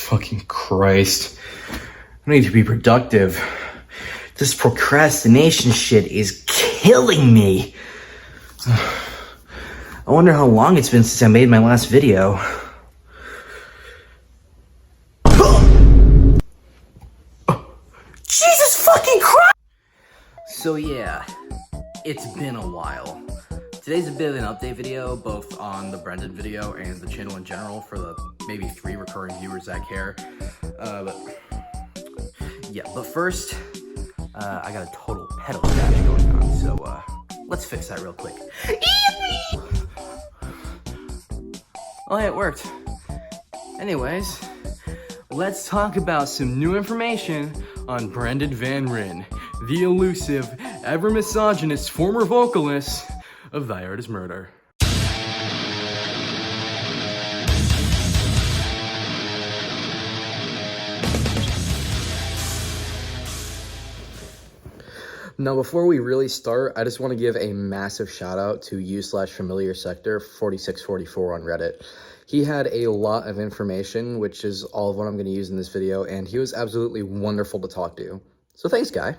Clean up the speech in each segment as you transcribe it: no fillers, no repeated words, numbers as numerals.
fucking Christ. I need to be productive. This procrastination shit is killing me. I wonder how long it's been since I made my last video. Jesus fucking Christ! So yeah, it's been a while. Today's a bit of an update video, both on the Brendan video and the channel in general for the maybe 3 recurring viewers that care. But first, I got a total pedo stash going on, so let's fix that real quick. Oh, hey, it worked. Anyways, let's talk about some new information on Brendan Van RYN, the elusive, ever misogynist former vocalist of Thy Art Is Murder. Now, before we really start, I just want to give a massive shout out to u/familiar sector 4644 on Reddit. He had a lot of information, which is all of what I'm going to use in this video, and he was absolutely wonderful to talk to. So thanks, guy.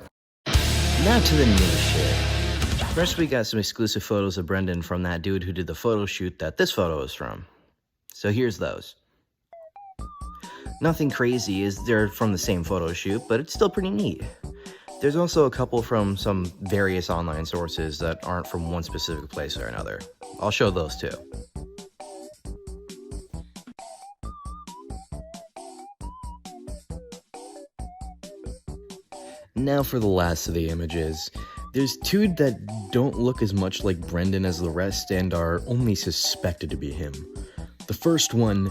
Now to the new shit. First, we got some exclusive photos of Brendan from that dude who did the photo shoot that this photo is from. So here's those. Nothing crazy, as they're from the same photo shoot, but it's still pretty neat. There's also a couple from some various online sources that aren't from one specific place or another. I'll show those too. Now for the last of the images. There's 2 that don't look as much like Brendan as the rest and are only suspected to be him. The first one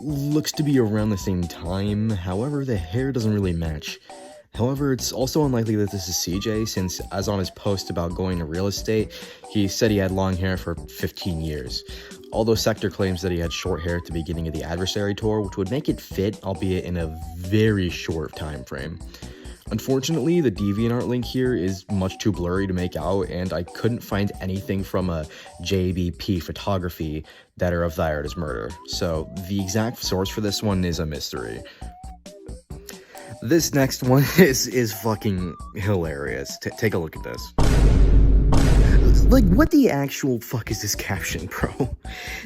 looks to be around the same time, however the hair doesn't really match. However, it's also unlikely that this is CJ, since as on his post about going to real estate, he said he had long hair for 15 years. Although Sector claims that he had short hair at the beginning of the Adversary tour, which would make it fit, albeit in a very short time frame. Unfortunately, the DeviantArt link here is much too blurry to make out, and I couldn't find anything from a JBP photography that are of Thy Art Is Murder, so the exact source for this one is a mystery. This next one is fucking hilarious. Take a look at this. Like, what the actual fuck is this caption, bro?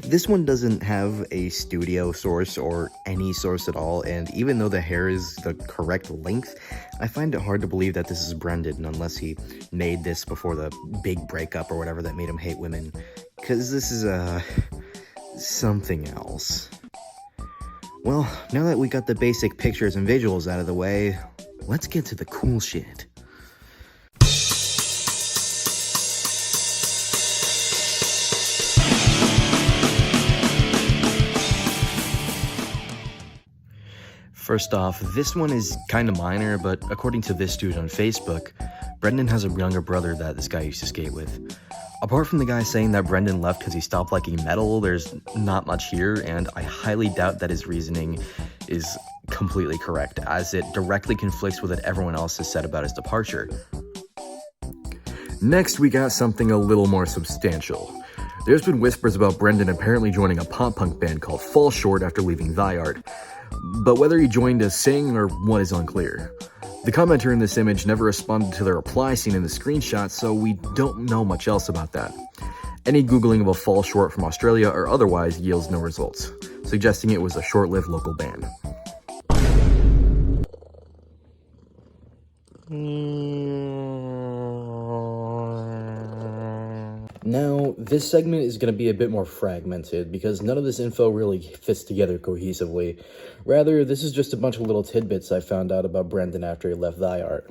This one doesn't have a studio source or any source at all, and even though the hair is the correct length, I find it hard to believe that this is Brendan unless he made this before the big breakup or whatever that made him hate women. Because this is, something else. Well, now that we got the basic pictures and visuals out of the way, let's get to the cool shit. First off, this one is kinda minor, but according to this dude on Facebook, Brendan has a younger brother that this guy used to skate with. Apart from the guy saying that Brendan left because he stopped liking metal, there's not much here, and I highly doubt that his reasoning is completely correct, as it directly conflicts with what everyone else has said about his departure. Next, we got something a little more substantial. There's been whispers about Brendan apparently joining a pop-punk band called Fall Short after leaving Thy Art, but whether he joined to sing or what is unclear. The commenter in this image never responded to the reply seen in the screenshot, so we don't know much else about that. Any googling of a Fall Short from Australia or otherwise yields no results, suggesting it was a short-lived local band. Now, this segment is going to be a bit more fragmented because none of this info really fits together cohesively. Rather, this is just a bunch of little tidbits I found out about Brendan after he left Thy Art.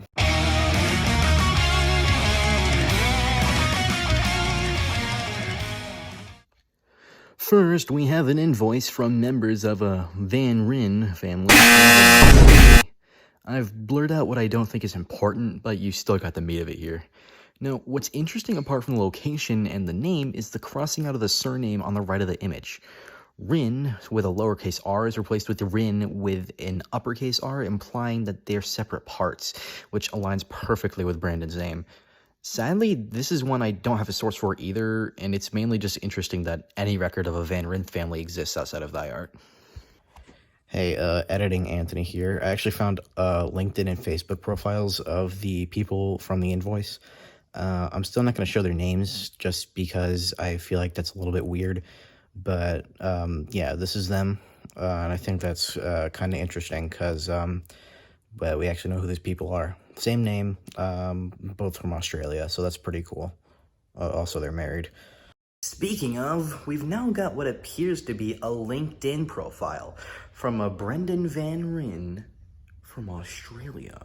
First, we have an invoice from members of a Van RYN family. I've blurred out what I don't think is important, but you still got the meat of it here. Now, what's interesting apart from the location and the name is the crossing out of the surname on the right of the image. RYN with a lowercase r is replaced with RYN with an uppercase r, implying that they're separate parts, which aligns perfectly with Brendan's name. Sadly, this is one I don't have a source for either, and it's mainly just interesting that any record of a Van RYN family exists outside of Thy Art. Hey, editing Anthony here. I actually found LinkedIn and Facebook profiles of the people from the invoice. I'm still not going to show their names just because I feel like that's a little bit weird. But yeah, this is them. And I think that's kind of interesting because but we actually know who these people are. Same name, both from Australia, so that's pretty cool. Also, they're married. Speaking of, we've now got what appears to be a LinkedIn profile from a Brendan Van RYN from Australia.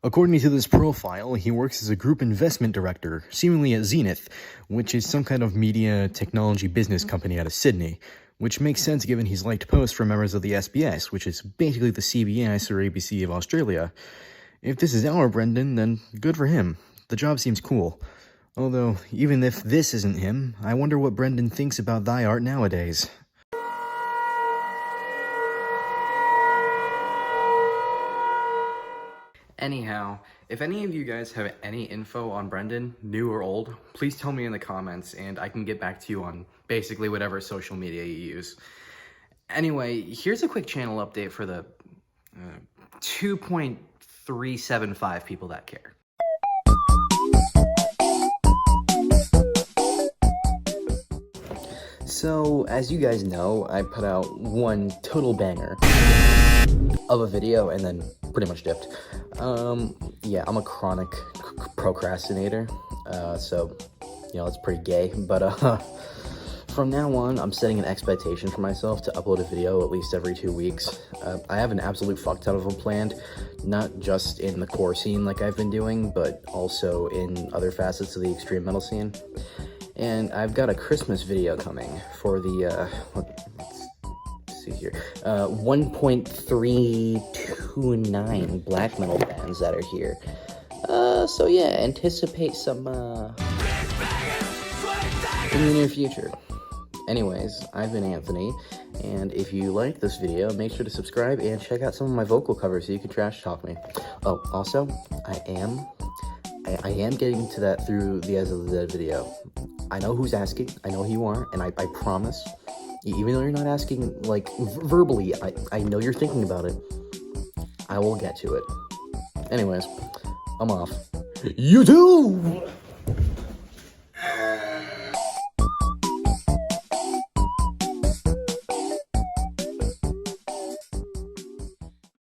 According to this profile, he works as a group investment director, seemingly at Zenith, which is some kind of media technology business company out of Sydney, which makes sense given he's liked posts from members of the SBS, which is basically the CBS or ABC of Australia. If this is our Brendan, then good for him. The job seems cool. Although, even if this isn't him, I wonder what Brendan thinks about thy art nowadays. Anyhow, if any of you guys have any info on Brendan, new or old, please tell me in the comments and I can get back to you on basically whatever social media you use. Anyway, here's a quick channel update for the 2.375 people that care. So, as you guys know, I put out one total banger of a video and then pretty much dipped. Yeah, I'm a chronic procrastinator, so, you know, it's pretty gay, but, from now on, I'm setting an expectation for myself to upload a video at least every 2 weeks. I have an absolute fuck ton of them planned, not just in the core scene like I've been doing, but also in other facets of the extreme metal scene. And I've got a Christmas video coming for the, let's see here, 1.329 black metal bands that are here. So yeah, anticipate some, in the near future. Anyways, I've been Anthony, and if you like this video, make sure to subscribe and check out some of my vocal covers so you can trash talk me. Oh, also, I am getting to that through the As of the Dead video. I know who's asking, I know who you are, and I promise, even though you're not asking, like, verbally, I know you're thinking about it, I will get to it. Anyways, I'm off. YouTube!